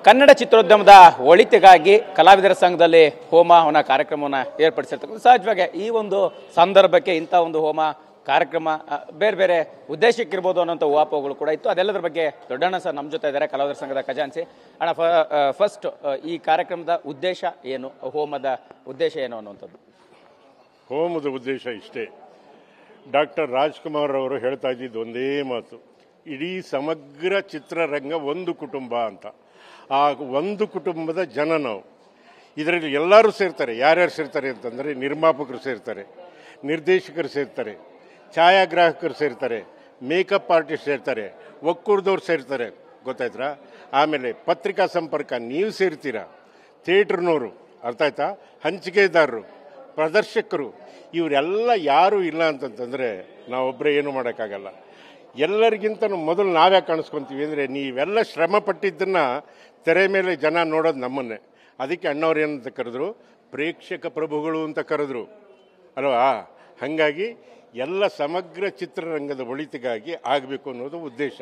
ಕನ್ನಡ ಚಿತ್ರೋದ್ಯಮದ ಒಳಿತಿಗಾಗಿ ಕಲಾವಿದರ ಸಂಘದಲ್ಲಿ ಹೋಮ ಹವನ ಕಾರ್ಯಕ್ರಮವನ್ನು ಏರ್ಪಡಿಸಿರ್ತಕ್ಕಂಥ ಸಹಜವಾಗಿ ಈ ಒಂದು ಸಂದರ್ಭಕ್ಕೆ ಇಂಥ ಒಂದು ಹೋಮ ಕಾರ್ಯಕ್ರಮ ಬೇರೆ ಬೇರೆ ಉದ್ದೇಶಕ್ಕಿರ್ಬೋದು ಅನ್ನೋಂಥ ಊಹಾಪೋಹಗಳು ಕೂಡ ಇತ್ತು. ಅದೆಲ್ಲದರ ಬಗ್ಗೆ ದೊಡ್ಡಣ್ಣ ಸರ್ ನಮ್ಮ ಜೊತೆ ಇದ್ದಾರೆ, ಕಲಾವಿದರ ಸಂಘದ ಖಜಾನ್ಸಿ. ಅಣ್ಣ, ಫಸ್ಟ್ ಈ ಕಾರ್ಯಕ್ರಮದ ಉದ್ದೇಶ ಏನು, ಹೋಮದ ಉದ್ದೇಶ ಏನು ಅನ್ನುವಂಥದ್ದು? ಹೋಮದ ಉದ್ದೇಶ ಇಷ್ಟೇ. ಡಾಕ್ಟರ್ ರಾಜ್ಕುಮಾರ್ ಅವರು ಹೇಳ್ತಾ ಇದ್ದಿದ್ದು ಒಂದೇ ಮಾತು, ಇಡೀ ಸಮಗ್ರ ಚಿತ್ರರಂಗ ಒಂದು ಕುಟುಂಬ ಅಂತ. ಆ ಒಂದು ಕುಟುಂಬದ ಜನ ನಾವು. ಇದರಲ್ಲಿ ಎಲ್ಲರೂ ಸೇರ್ತಾರೆ. ಯಾರ್ಯಾರು ಸೇರ್ತಾರೆ ಅಂತಂದರೆ ನಿರ್ಮಾಪಕರು ಸೇರ್ತಾರೆ, ನಿರ್ದೇಶಕರು ಸೇರ್ತಾರೆ, ಛಾಯಾಗ್ರಾಹಕರು ಸೇರ್ತಾರೆ, ಮೇಕಪ್ ಆರ್ಟಿಸ್ಟ್ ಸೇರ್ತಾರೆ, ಒಕ್ಕೂರ್ದವ್ರು ಸೇರ್ತಾರೆ, ಗೊತ್ತಾಯ್ತಾ? ಆಮೇಲೆ ಪತ್ರಿಕಾ ಸಂಪರ್ಕ ನೀವು ಸೇರ್ತೀರಾ, ಥಿಯೇಟ್ರ್ನವರು, ಅರ್ಥ ಆಯ್ತಾ, ಹಂಚಿಕೆದಾರರು, ಪ್ರದರ್ಶಕರು, ಇವರೆಲ್ಲ ಯಾರೂ ಇಲ್ಲ ಅಂತಂತಂದರೆ ನಾವೊಬ್ಬರೇ ಏನು ಮಾಡೋಕ್ಕಾಗಲ್ಲ. ಎಲ್ಲರಿಗಿಂತ ಮೊದಲು ನಾವ್ಯಾಕೆ ಕಾಣಿಸ್ಕೊತೀವಿ ಅಂದರೆ, ನೀವೆಲ್ಲ ಶ್ರಮ ಪಟ್ಟಿದ್ದನ್ನು ತೆರೆ ಮೇಲೆ ಜನ ನೋಡೋದು ನಮ್ಮನ್ನೇ. ಅದಕ್ಕೆ ಅಣ್ಣವ್ರು ಏನಂತ ಕರೆದ್ರು, ಪ್ರೇಕ್ಷಕ ಪ್ರಭುಗಳು ಅಂತ ಕರೆದ್ರು ಅಲ್ವಾ? ಹಾಗಾಗಿ ಎಲ್ಲ ಸಮಗ್ರ ಚಿತ್ರರಂಗದ ಒಳಿತಿಗಾಗಿ ಆಗಬೇಕು ಅನ್ನೋದು ಉದ್ದೇಶ.